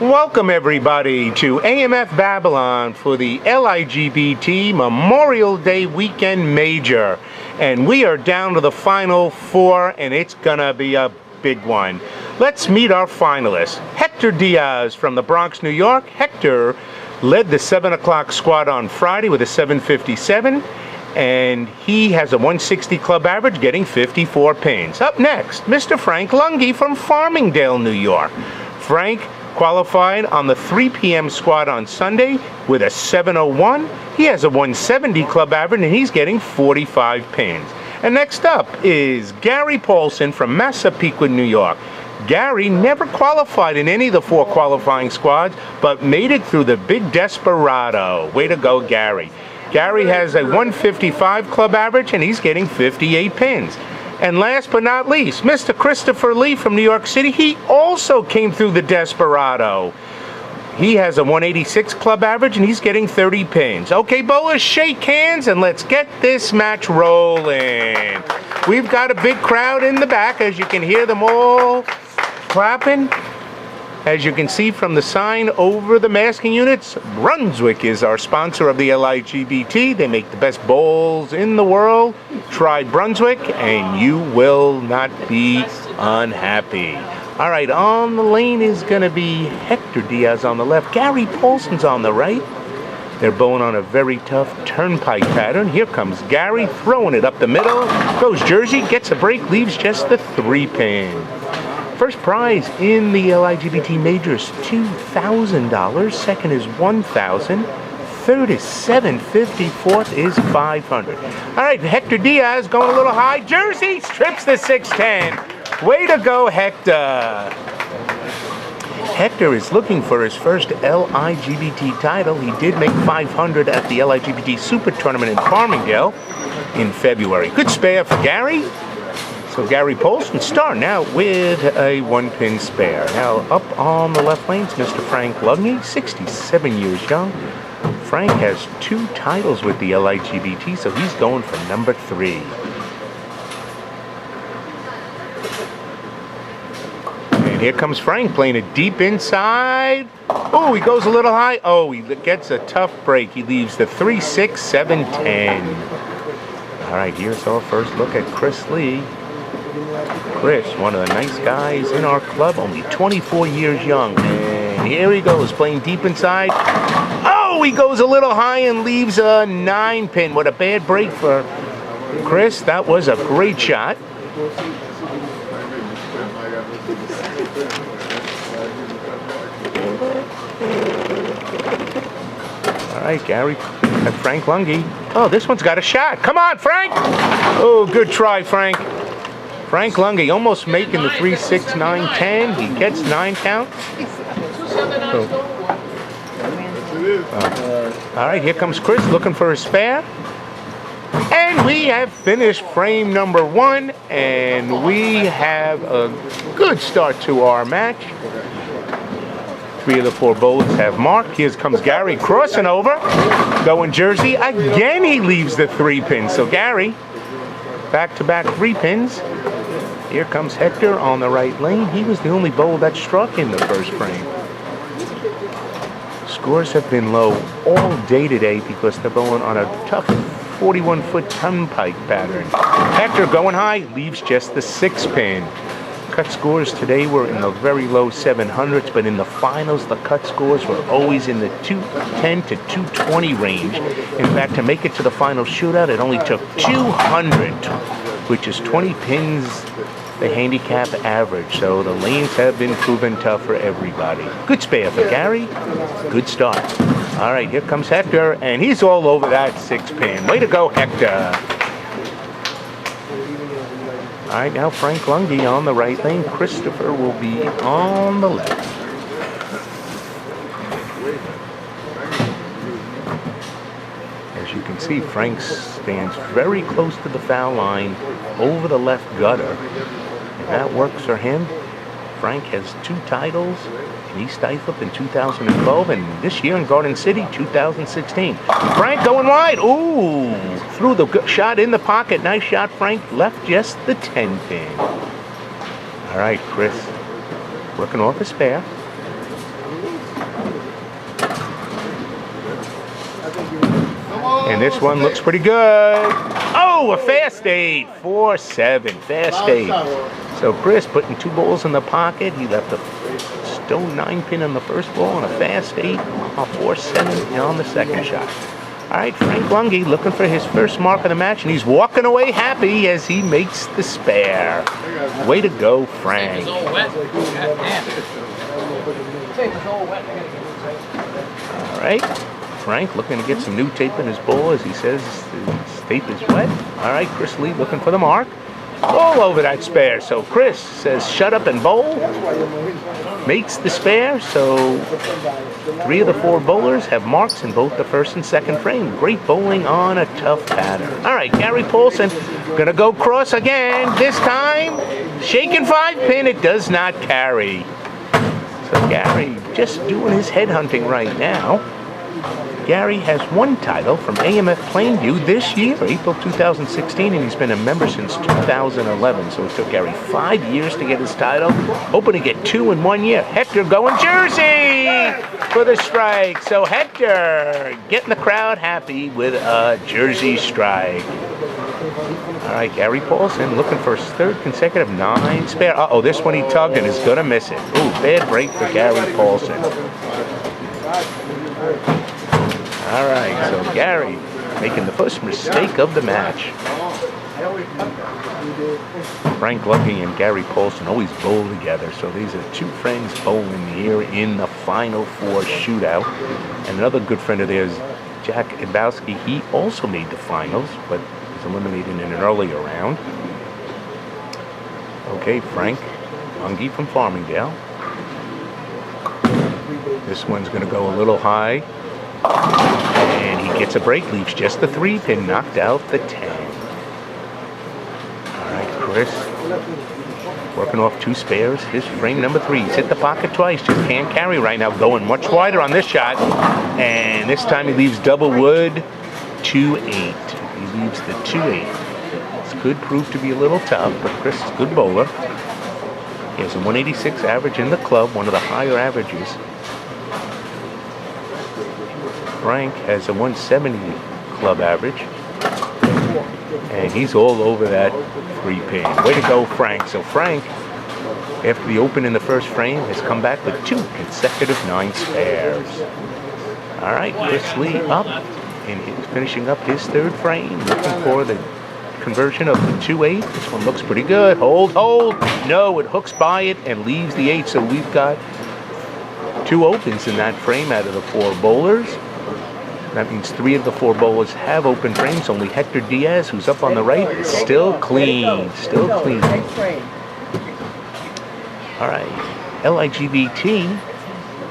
Welcome everybody to AMF Babylon for the LIGBT Memorial Day Weekend Major. And we are down to the Final Four, and it's gonna be a big one. Let's meet our finalists. Hector Diaz from the Bronx, New York. Hector led the 7 o'clock squad on Friday with a 757, and he has a 160 club average, getting 54 pins. Up next, Mr. Frank Lunghi from Farmingdale, New York. Frank qualified on the 3 p.m. squad on Sunday with a 701. He has a 170 club average, and he's getting 45 pins. And next up is Gary Paulsen from Massapequa, New York. Gary never qualified in any of the 4 qualifying squads, but made it through the big Desperado. Way to go, Gary. Gary has a 155 club average, and he's getting 58 pins. And last but not least, Mr. Christopher Lee from New York City. He also came through the Desperado. He has a 186 club average, and he's getting 30 pins. Okay, bowlers, shake hands, and let's get this match rolling. We've got a big crowd in the back, as you can hear them all clapping. As you can see from the sign over the masking units, Brunswick is our sponsor of the LIGBT. They make the best bowls in the world. Try Brunswick and you will not be unhappy. All right, on the lane is going to be Hector Diaz on the left. Gary Paulsen's on the right. They're bowling on a very tough turnpike pattern. Here comes Gary throwing it up the middle. Goes Jersey, gets a break, leaves just the 3 pin. First prize in the LIGBT Majors, $2,000. Second is $1,000. Third is $750. Fourth is $500. All right, Hector Diaz going a little high. Jersey strips the 610. Way to go, Hector. Hector is looking for his first LIGBT title. He did make 500 at the LIGBT Super Tournament in Farmingdale in February. Good spare for Gary. So Gary Paulsen starting out with a 1-pin spare. Now up on the left lanes, Mr. Frank Lunghi, 67 years young. Frank has 2 titles with the LIGBT, so he's going for number 3. And here comes Frank playing it deep inside. Oh, he goes a little high. Oh, he gets a tough break. He leaves the 3, 6, 7, 10. All right, here's our first look at Chris Lee. Chris, one of the nice guys in our club, only 24 years young. And here he goes, playing deep inside. Oh, he goes a little high and leaves a 9 pin. What a bad break for Chris. That was a great shot. All right, Gary, Frank Lunghi. Oh, this one's got a shot. Come on, Frank. Oh, good try, Frank. Frank Lunghi almost making the 3, 6, 9, 10. He gets 9 count. All right, here comes Chris looking for a spare. And we have finished frame number 1. And we have a good start to our match. 3 of the 4 bowlers have marked. Here comes Gary crossing over. Going Jersey. Again, he leaves the 3 pin. So Gary, back-to-back 3 pins. Here comes Hector on the right lane. He was the only bowler that struck in the first frame. Scores have been low all day today because they're bowling on a tough 41-foot turnpike pattern. Hector going high, leaves just the 6 pin. Cut scores today were in the very low 700s, but in the finals, the cut scores were always in the 210 to 220 range. In fact, to make it to the final shootout, it only took 200, which is 20 pins the handicap average. So the lanes have been proven tough for everybody. Good spare for Gary. Good start. All right, here comes Hector, and he's all over that 6 pin. Way to go, Hector. All right, now Frank Lunghi on the right lane. Christopher will be on the left. As you can see, Frank stands very close to the foul line over the left gutter. If that works for him, Frank has 2 titles, and he stifled in 2012, and this year in Garden City, 2016. Frank going wide. Ooh, threw the shot in the pocket. Nice shot, Frank. Left just the 10 pin. All right, Chris, working off a spare. And this one looks pretty good. Oh, a fast 8, 4-7, fast 8. So Chris putting 2 balls in the pocket. He left a stone 9-pin on the first ball and a fast 8, a 4-7 on the second shot. All right, Frank Lunghi looking for his first mark of the match, and he's walking away happy as he makes the spare. Way to go, Frank. All right, Frank looking to get some new tape in his ball, as he says his tape is wet. All right, Chris Lee looking for the mark. All over that spare. So Chris says shut up and bowl. Makes the spare. So 3 of the 4 bowlers have marks in both the first and second frame. Great bowling on a tough pattern. All right, Gary Paulsen gonna go cross again. This time, shaking 5-pin. It does not carry. So Gary just doing his headhunting right now. Gary has 1 title from AMF Plainview this year, April 2016, and he's been a member since 2011. So it took Gary 5 years to get his title, hoping to get 2 in 1 year. Hector going Jersey for the strike. So Hector getting the crowd happy with a Jersey strike. All right, Gary Paulsen looking for his 3rd consecutive 9 spare. Uh-oh, this one he tugged and is going to miss it. Ooh, bad break for Gary Paulsen. All right, so Gary making the first mistake of the match. Frank Lunghi and Gary Paulsen always bowl together, so these are 2 friends bowling here in the Final 4 shootout. And another good friend of theirs, Jack Ibowski, he also made the finals, but was eliminated in an earlier round. Okay, Frank Lunghi from Farmingdale. This one's going to go a little high. And he gets a break, leaves just the 3-pin, knocked out the 10. All right, Chris working off 2 spares. His frame number 3. He's hit the pocket twice, just can't carry right now. Going much wider on this shot. And this time he leaves double wood, 2-8. He leaves the 2-8. This could prove to be a little tough, but Chris is a good bowler. He has a 186 average in the club, one of the higher averages. Frank has a 170 club average, and he's all over that 3-pin. Way to go, Frank. So Frank, after the open in the first frame, has come back with 2 consecutive 9 spares. All right, Chris Lee up, and he's finishing up his 3rd frame, looking for the conversion of the 2-8. This one looks pretty good. Hold. No, it hooks by it and leaves the 8. So we've got 2 opens in that frame out of the 4 bowlers. That means 3 of the 4 bowlers have open frames. Only Hector Diaz, who's up on the right, is still clean. Still clean. All right. LIGBT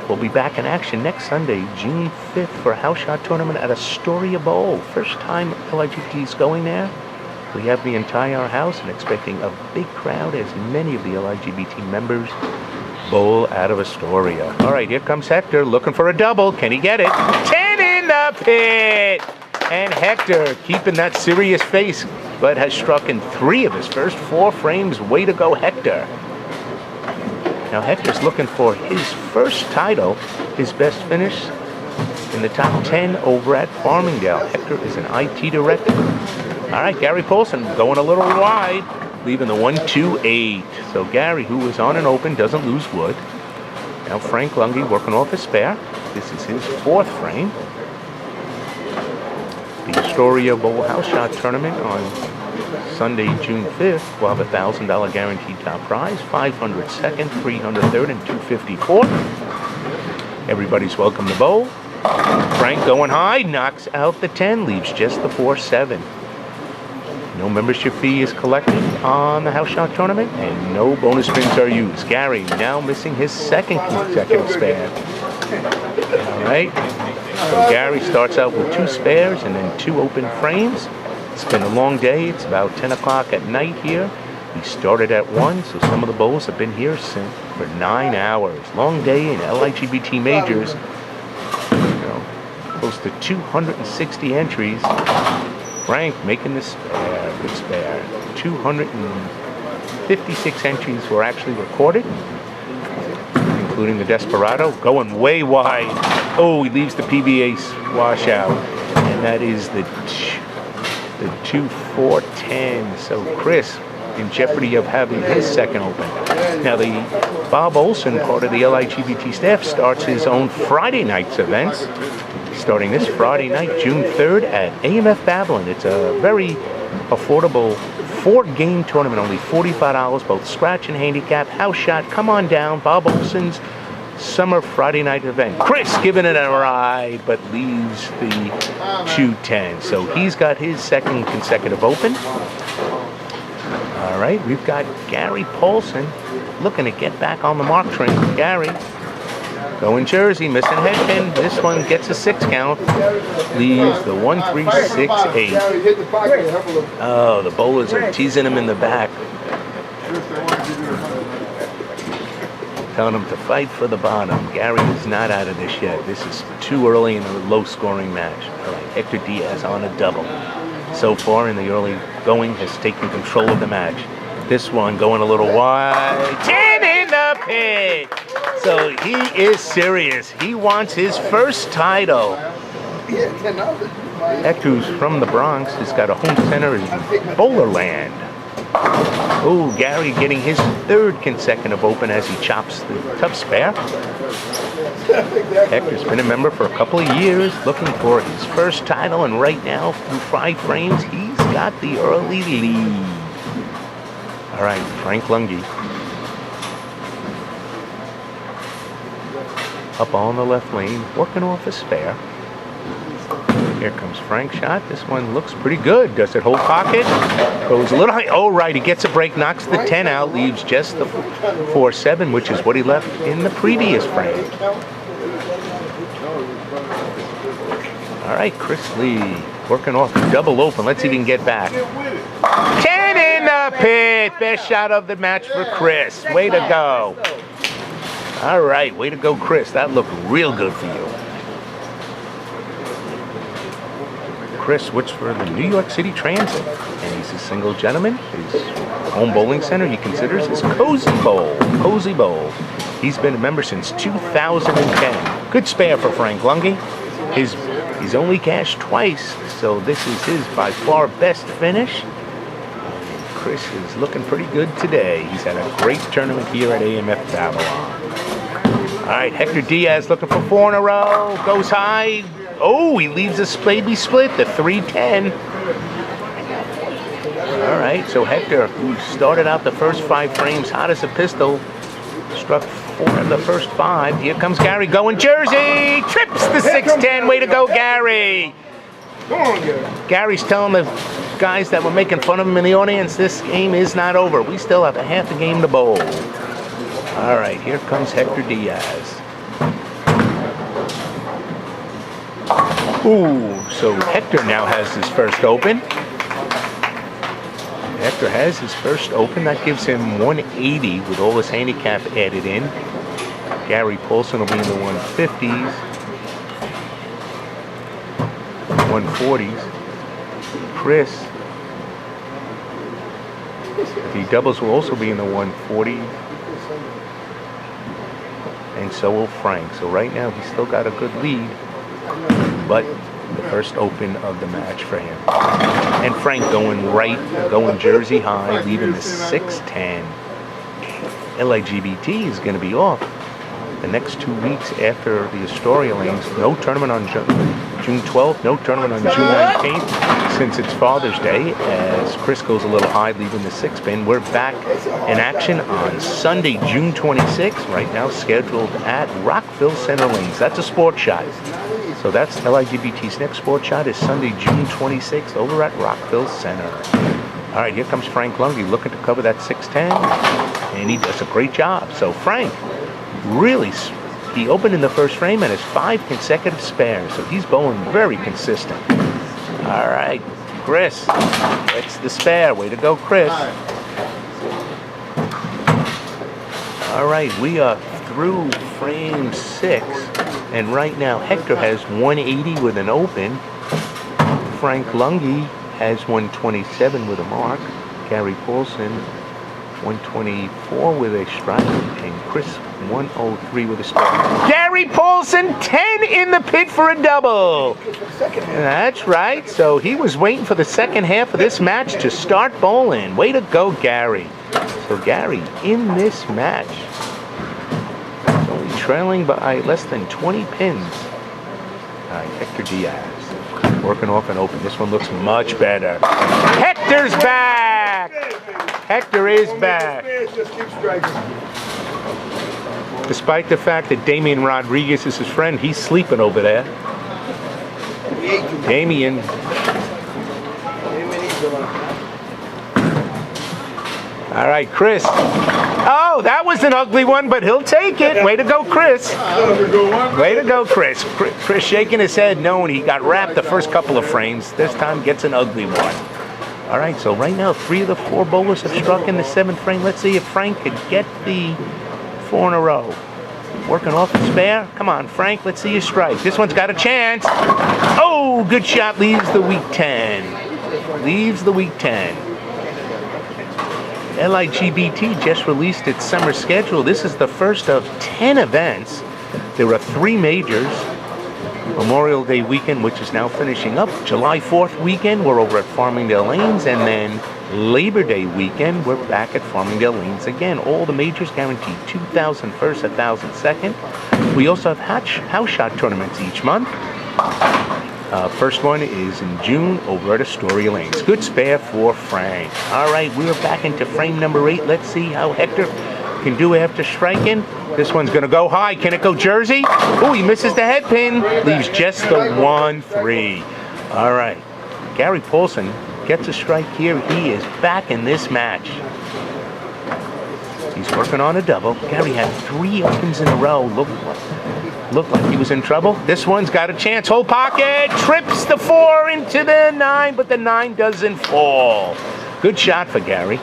will be back in action next Sunday, June 5th, for a house shot tournament at Astoria Bowl. First time LIGBT is going there. We have the entire house and expecting a big crowd as many of the LIGBT members bowl out of Astoria. All right, here comes Hector looking for a double. Can he get it? 10 in the pit! And Hector keeping that serious face, but has struck in 3 of his first 4 frames. Way to go, Hector. Now Hector's looking for his first title, his best finish in the top 10 over at Farmingdale. Hector is an IT director. All right, Gary Paulsen going a little wide, leaving the 1-2-8. So Gary, who is on an open, doesn't lose wood. Now Frank Lunghi working off his spare. This is his 4th frame. The Astoria Bowl House Shot Tournament on Sunday, June 5th, will have a $1,000 guaranteed top prize, 500 second, 300 third, and 250 fourth. Everybody's welcome to bowl. Frank going high, knocks out the 10, leaves just the 4-7. No membership fee is collected on the house shot tournament, and no bonus spins are used. Gary now missing his 2nd consecutive spare. All right, so Gary starts out with 2 spares and then 2 open frames. It's been a long day. It's about 10 o'clock at night here. We started at 1, so some of the bowls have been here for 9 hours. Long day in LIGBT majors. Close to 260 entries. Frank making the spare, good spare. 256 entries were actually recorded, including including the Desperado, going way wide. Oh, he leaves the PBA washout, and that is the 2-4-10. So Chris in jeopardy of having his second open. Now the Bob Olsen part of the LIGBT staff starts his own Friday night's events, starting this Friday night, June 3rd at AMF Babylon. It's a very affordable 4-game tournament, only $45, both scratch and handicap, house shot. Come on down, Bob Olsen's summer Friday night event. Chris giving it a ride, but leaves the 2-10. So he's got his second consecutive open. All right, we've got Gary Paulsen looking to get back on the mark train. Gary, going Jersey, missing head pin. This one gets a 6 count. Leaves the 1-3-6-8. Oh, the bowlers are teasing him in the back, telling him to fight for the bottom. Gary is not out of this yet. This is too early in a low-scoring match. All right, Hector Diaz on a double. So far in the early going has taken control of the match. This one going a little wide. 10 in the pit. So he is serious. He wants his first title. Hector's from the Bronx. He's got a home center in Bowlerland. Oh, Gary getting his 3rd consecutive open as he chops the tough spare. Hector's been a member for a couple of years, looking for his first title, and right now, through 5 frames, he's got the early lead. All right, Frank Lunghi. Up on the left lane, working off a spare. Here comes Frank's shot. This one looks pretty good. Does it hold pocket? Goes a little high. Oh, right. He gets a break, knocks the 10 out, leaves just the 4-7, which is what he left in the previous frame. All right, Chris Lee working off the double open. Let's see if he can get back. 10 in the pit. Best shot of the match for Chris. Way to go. All right, way to go, Chris. That looked real good for you. Chris works for the New York City Transit, and he's a single gentleman. His home bowling center he considers his Cozy Bowl. Cozy Bowl. He's been a member since 2010. Good spare for Frank Lunghi. He's only cashed twice, so this is his by far best finish. Chris is looking pretty good today. He's had a great tournament here at AMF Babylon. All right, Hector Diaz looking for 4 in a row. Goes high. Oh, he leaves a baby split, the 3-10. All right, so Hector, who started out the first 5 frames hot as a pistol, struck 4 of the first 5. Here comes Gary going Jersey. Trips the 6-10. Way to go, Gary. Gary's telling the guys that were making fun of him in the audience, this game is not over. We still have a half a game to bowl. All right, here comes Hector Diaz. Ooh, so Hector now has his first open. Hector has his first open. That gives him 180 with all his handicap added in. Gary Paulsen will be in the 150s. 140s. Chris, if he doubles, will also be in the 140s. And so will Frank. So right now he's still got a good lead, but the first open of the match for him. And Frank going Jersey high, leaving the 6-10. LIGBT is going to be off the next 2 weeks after the Astoria lanes. No tournament on June 12th, no tournament on June 19th, since it's Father's Day, as Chris goes a little high, leaving the 6-pin. We're back in action on Sunday, June 26th, right now scheduled at Rockville Center Lanes. That's a sport shot. So that's LIGBT's next sport shot is Sunday, June 26th, over at Rockville Center. All right, here comes Frank Lunghi looking to cover that 6-10, and he does a great job. So Frank, really, he opened in the first frame and has 5 consecutive spares, so he's bowling very consistent. All right, Chris, that's the spare. Way to go, Chris. All right, we are through frame 6, and right now Hector has 180 with an open. Frank Lunghi has 127 with a mark. Gary Paulsen 124 with a strike, and Chris 103 with a spare. Gary Paulsen, 10 in the pit for a double. That's right. So he was waiting for the second half of this match to start bowling. Way to go, Gary. So Gary in this match, only trailing by less than 20 pins. All right, Hector Diaz working off and open. This one looks much better. Hector's back. Hector is back. Despite the fact that Damian Rodriguez is his friend, he's sleeping over there. Damian. All right, Chris. Oh, that was an ugly one, but he'll take it. Way to go, Chris. Way to go, Chris. Chris shaking his head, knowing he got wrapped the first couple of frames. This time gets an ugly one. All right, so right now, 3 of the 4 bowlers have struck in the 7th frame. Let's see if Frank could get the 4 in a row. Working off the spare. Come on, Frank, let's see you strike. This one's got a chance. Oh, good shot. Leaves the week 10. Leaves the week 10. LIGBT just released its summer schedule. This is the first of 10 events. There are 3 majors. Memorial Day weekend, which is now finishing up. July 4th weekend, we're over at Farmingdale Lanes. And then Labor Day weekend, we're back at Farmingdale Lanes again. All the majors guaranteed 2,000 first, 1,000 second. We also have house shot tournaments each month. First one is in June over at Astoria Lanes. Good spare for Frank. All right, we're back into frame number 8. Let's see how Hector can do after striking. This one's going to go high. Can it go Jersey? Oh, he misses the head pin. Leaves just the 1-3. All right. Gary Paulsen gets a strike here. He is back in this match. He's working on a double. Gary had 3 opens in a row. Looked like he was in trouble. This one's got a chance. Whole pocket. Trips the 4 into the 9, but the 9 doesn't fall. Good shot for Gary.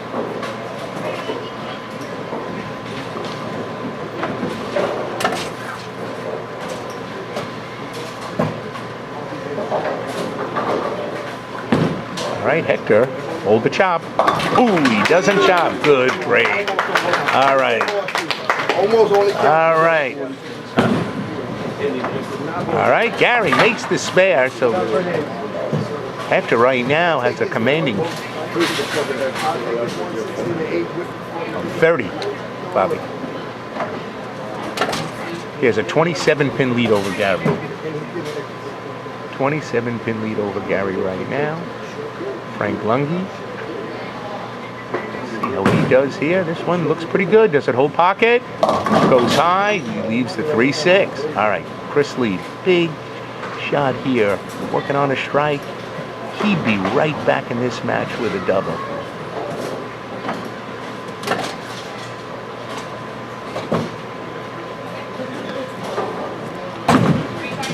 All right, Hector, hold the chop. Ooh, he doesn't chop. Good break. All right. All right. All right, Gary makes the spare, so Hector right now has a commanding 30, Bobby. He has a 27-pin lead over Gary. 27-pin lead over Gary right now. Frank Lunghi. Let's see how he does here. This one looks pretty good. Does it hold pocket? Goes high. He leaves the 3-6. All right, Chris Lee. Big shot here. Working on a strike. He'd be right back in this match with a double.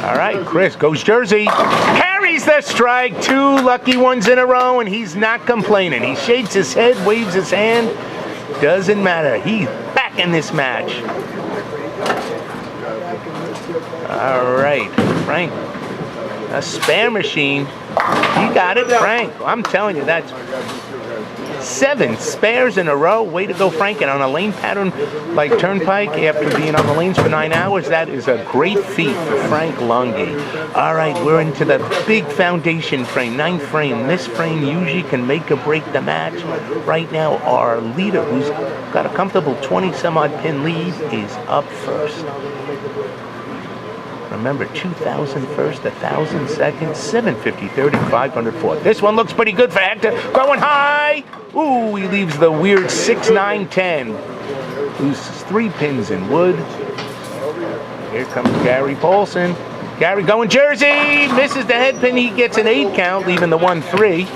All right, Chris goes Jersey. Carries the strike. 2 lucky ones in a row, and he's not complaining. He shakes his head, waves his hand. Doesn't matter. He's back in this match. All right, Frank. A spare machine. You got it, Frank. I'm telling you, that's 7 spares in a row. Way to go, Frank. And on a lane pattern like Turnpike, after being on the lanes for 9 hours, that is a great feat for Frank Lunghi. All right, we're into the big foundation frame, 9th frame. This frame usually can make or break the match. Right now, our leader, who's got a comfortable 20-some-odd pin lead, is up first. Remember, 2,000 first, 1,000 second, 750 third, 500 fourth. This one looks pretty good for Hector. Going high. Ooh, he leaves the weird 6, 9, 10. Loses 3 pins in wood. Here comes Gary Paulsen. Gary going Jersey. Misses the head pin. He gets an 8 count, leaving the 1-3.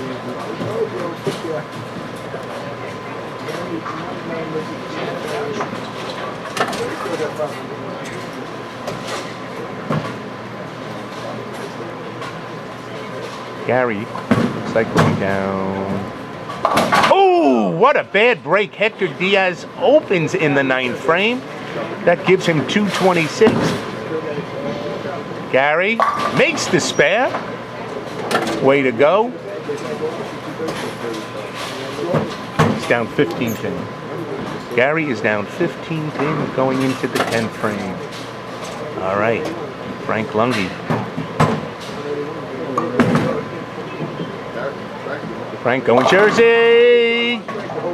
Gary looks like going down. Oh, what a bad break. Hector Diaz opens in the 9th frame. That gives him 226. Gary makes the spare. Way to go. He's down 15 pin. Gary is down 15 pins going into the 10th frame. All right, Frank Lunghi. Frank going Jersey.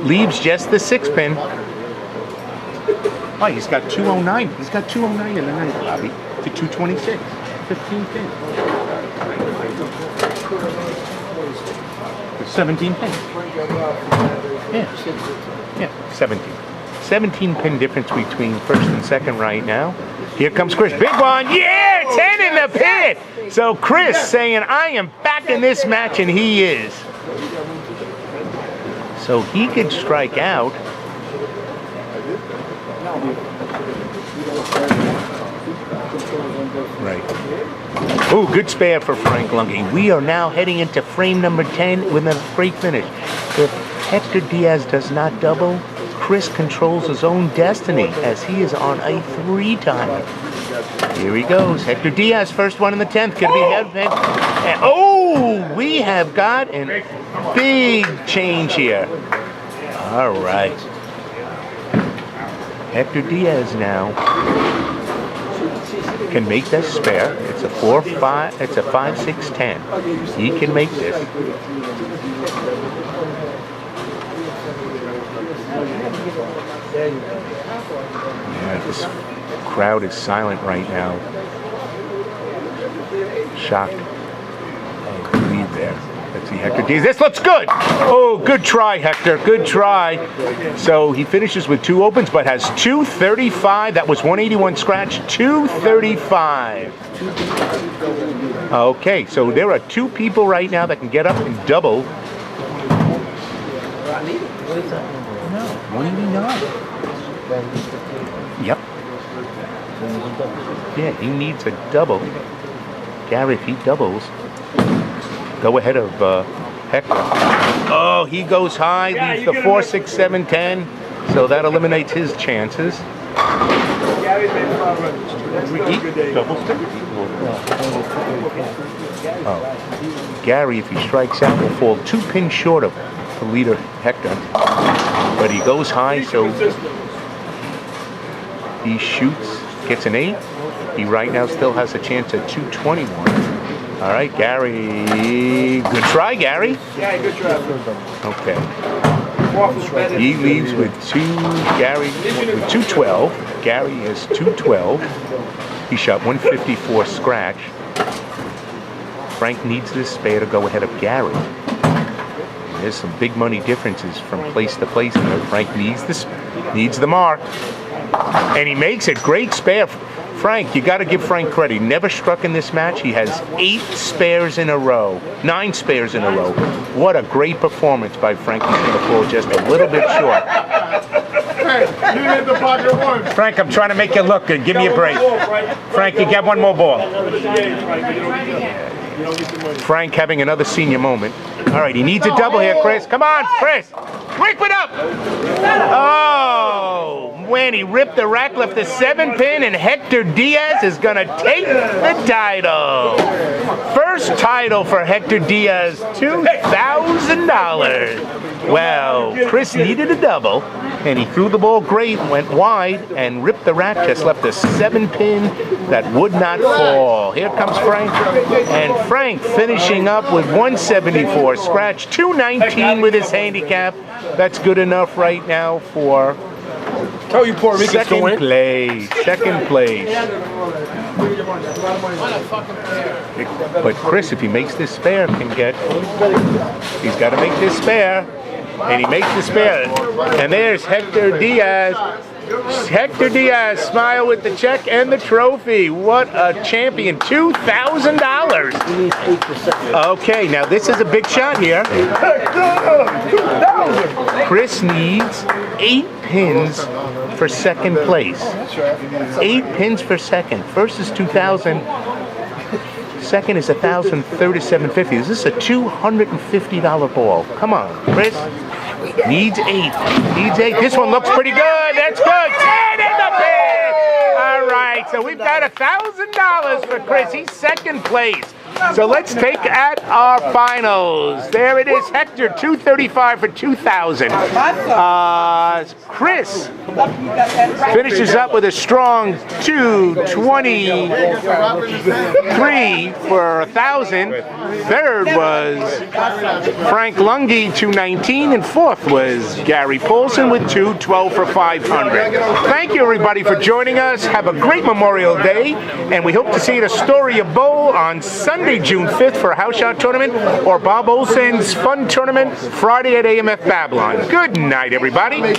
Leaves just the 6 pin. Oh, he's got 209. He's got 209 in the ninth, Bobby, to 226. 15 pins. 17 pins. Yeah, 17. 17 pin difference between first and second right now. Here comes Chris. Big one. Yeah, 10 in the pin. So Chris saying, I am back in this match, and he is. So he could strike out. Right. Oh, good spare for Frank Lunghi. We are now heading into frame number 10 with a great finish. If Hector Diaz does not double, Chris controls his own destiny as he is on a 3-timer. Here he goes. Hector Diaz, first one in the 10th. Could be head. And, oh, we have got a big change here. All right. Hector Diaz now can make this spare. It's a 4-5. It's a 5-6-10. He can make this. Yeah, this crowd is silent right now. Shocked of the lead there. Let's see Hector Diaz. This looks good. Oh, good try, Hector. Good try. So he finishes with 2 opens, but has 235. That was 181 scratch. 235. Okay, so there are 2 people right now that can get up and double. 189. Yep. Yeah, he needs a double. Gary, if he doubles, go ahead of Hector. Oh, he goes high, leaves the 4, 6, 7, 10. So that eliminates his chances. Oh. Gary, if he strikes out, will fall 2 pins short of the leader, Hector. But he goes high, so he shoots, gets an 8. He right now still has a chance at 221. All right, Gary. Good try, Gary. Yeah, good try. Okay. He leaves with 2. Gary with 212. Gary is 212. He shot 154 scratch. Frank needs this spare to go ahead of Gary. There's some big money differences from place to place here. Frank needs the mark. And he makes it. Great spare. Frank, you got to give Frank credit. He never struck in this match. He has 8 spares in a row. 9 spares in a row. What a great performance by Frank. He's going to fall just a little bit short. Hey, you hit the pocket once. Frank, I'm trying to make you look good. Give me a break. Frank, you get one more ball. Frank having another senior moment. All right, he needs a double here, Chris. Come on, Chris. Quick one up. Oh, when he ripped the rack, left the 7 pin, and Hector Diaz is going to take the title. First title for Hector Diaz, $2,000. Well, Chris needed a double, and he threw the ball great, went wide, and ripped the rack, just left a 7 pin that would not fall. Here comes Frank, and Frank finishing up with 174 scratch, 219 with his handicap. That's good enough right now for second place. Second place. But Chris, if he makes this spare, he's got to make this spare. And he makes the spare. And there's Hector Diaz. Hector Diaz, smile with the check and the trophy. What a champion. $2,000. Okay, now this is a big shot here. Chris needs 8 pins for second place. 8 pins for second. First is 2,000. Second is 1,037.50. Is this a $250 ball? Come on, Chris. Needs 8. Needs 8. This one looks pretty good. That's good. 10 in the pin. All right, so we've got $1,000 for Chris. He's second place. So let's take at our finals. There it is, Hector, 235 for 2,000. Chris finishes up with a strong 223 for 1,000. Third was Frank Lunghi, 219, and fourth was Gary Paulsen with 212 for 500. Thank you, everybody, for joining us. Have a great Memorial Day, and we hope to see you at Astoria Bowl on Sunday, June 5th for a house shot tournament, or Bob Olsen's fun tournament Friday at AMF Babylon. Good night, everybody.